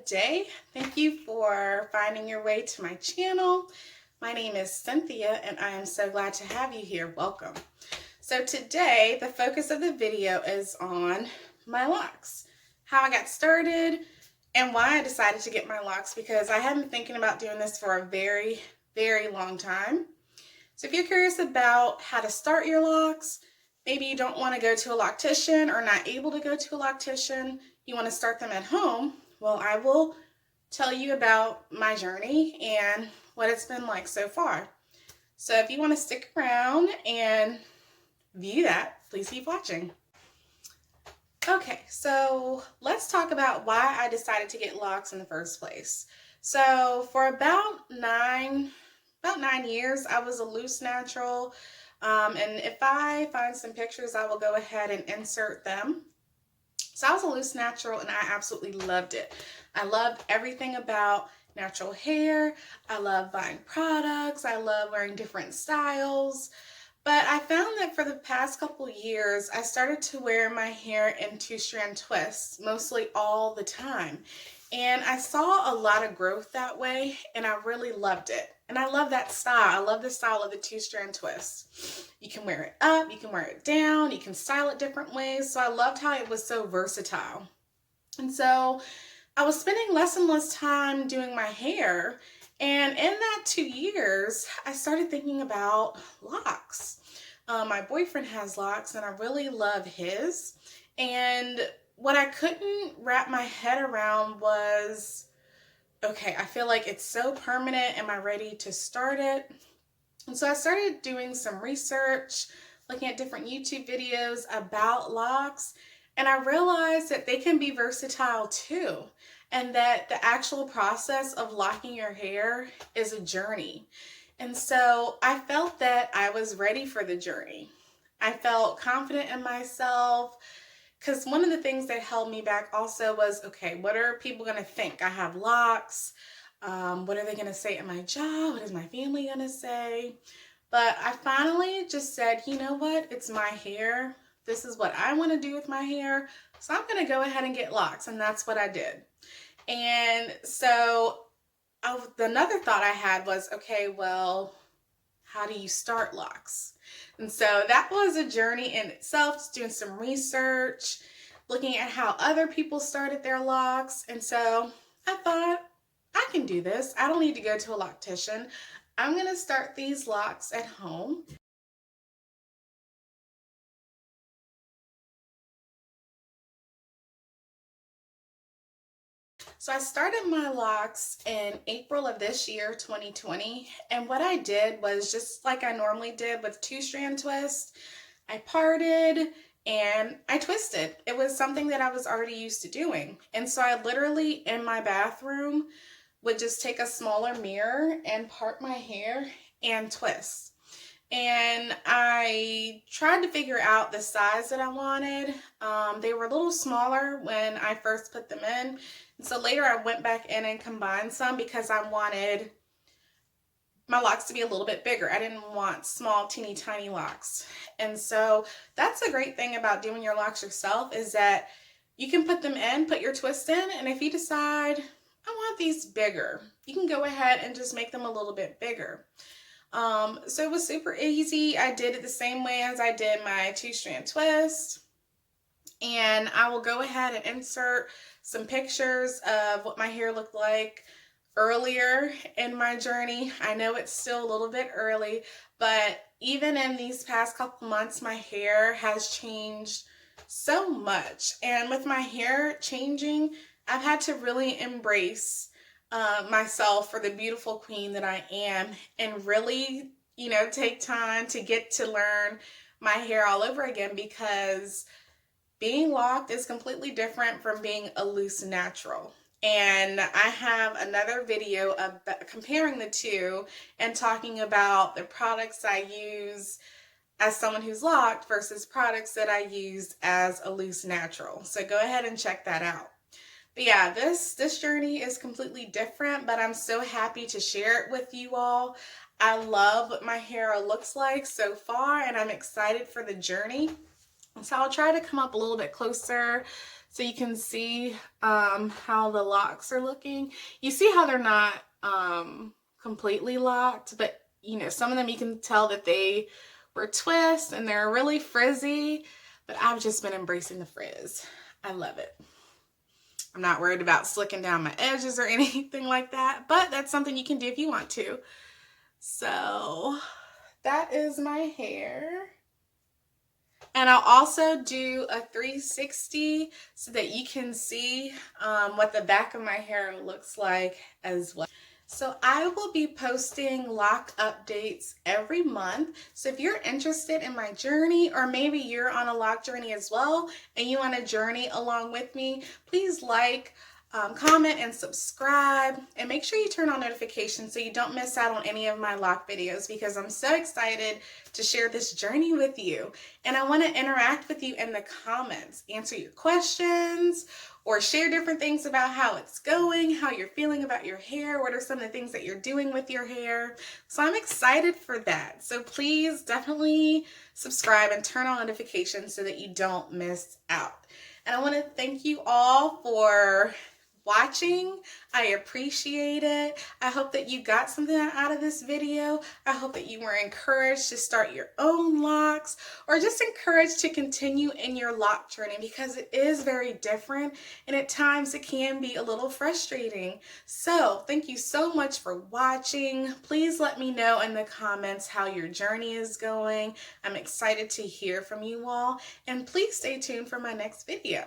good day. Thank you for finding your way to my channel. My name is Cynthia and I am so glad to have you here. Welcome. So today the focus of the video is on my locks, how I got started and why I decided to get my locks, because I have been thinking about doing this for a very long time. So if you're curious about how to start your locks, maybe you don't want to go to a loctician or not able to go to a loctician, you want to start them at home, well, I will tell you about my journey and what it's been like so far. So if you want to stick around and view that, please keep watching. Okay, so let's talk about why I decided to get locks in the first place. So for about nine years, I was a loose natural. And if I find some pictures, I will go ahead and insert them. So I was a loose natural and I absolutely loved it. I loved everything about natural hair. I love buying products. I love wearing different styles. But I found that for the past couple years, I started to wear my hair in two-strand twists, mostly all the time. And I saw a lot of growth that way, and I really loved it. And I love that style. I love the style of the two-strand twist. You can wear it up, you can wear it down, you can style it different ways. So I loved how it was so versatile. And so I was spending less and less time doing my hair. And in that 2 years, I started thinking about locks. My boyfriend has locks and I really love his. And what I couldn't wrap my head around was, okay, I feel like it's so permanent. Am I ready to start it? And so I started doing some research, looking at different YouTube videos about locks. And I realized that they can be versatile too. And that the actual process of locking your hair is a journey. And so I felt that I was ready for the journey. I felt confident in myself, because one of the things that held me back also was, okay, what are people going to think? I have locks. What are they going to say at my job? What is my family going to say? But I finally just said, you know what? It's my hair. This is what I want to do with my hair. So I'm going to go ahead and get locks. And that's what I did. And so another thought I had was, okay, well, how do you start locks? And so that was a journey in itself, just doing some research, looking at how other people started their locks. And so I thought, I can do this. I don't need to go to a loctician. I'm going to start these locks at home. So I started my locks in April of this year, 2020. And what I did was just like I normally did with two-strand twist. I parted and I twisted. It was something that I was already used to doing. And so I literally in my bathroom would just take a smaller mirror and part my hair and twist. And I tried to figure out the size that I wanted. They were a little smaller when I first put them in. And so later I went back in and combined some because I wanted my locks to be a little bit bigger. I didn't want small, teeny tiny locks. And so that's a great thing about doing your locks yourself, is that you can put them in, put your twist in, and if you decide, I want these bigger, you can go ahead and just make them a little bit bigger. So it was super easy. I did it the same way as I did my two-strand twist. And I will go ahead and insert some pictures of what my hair looked like earlier in my journey. I know it's still a little bit early, but even in these past couple months, my hair has changed so much. And with my hair changing, I've had to really embrace myself for the beautiful queen that I am, and really, take time to get to learn my hair all over again, because being locked is completely different from being a loose natural. And I have another video of comparing the two and talking about the products I use as someone who's locked versus products that I use as a loose natural. So go ahead and check that out. But yeah, this journey is completely different, but I'm so happy to share it with you all. I love what my hair looks like so far, and I'm excited for the journey. So I'll try to come up a little bit closer so you can see how the locks are looking. You see how they're not completely locked, but you know, some of them you can tell that they were twists and they're really frizzy, but I've just been embracing the frizz. I love it. I'm not worried about slicking down my edges or anything like that, but that's something you can do if you want to. So that is my hair. And I'll also do a 360 so that you can see what the back of my hair looks like as well. So I will be posting lock updates every month. So if you're interested in my journey, or maybe you're on a lock journey as well and you want to journey along with me, please like, comment, and subscribe, and make sure you turn on notifications so you don't miss out on any of my lock videos, because I'm so excited to share this journey with you. And I want to interact with you in the comments, answer your questions, or share different things about how it's going, how you're feeling about your hair, what are some of the things that you're doing with your hair. So I'm excited for that. So please definitely subscribe and turn on notifications so that you don't miss out. And I want to thank you all for watching. I appreciate it. I hope that you got something out of this video. I hope that you were encouraged to start your own locks, or just encouraged to continue in your lock journey, because it is very different and at times it can be a little frustrating. So thank you so much for watching. Please let me know in the comments how your journey is going. I'm excited to hear from you all, and please stay tuned for my next video.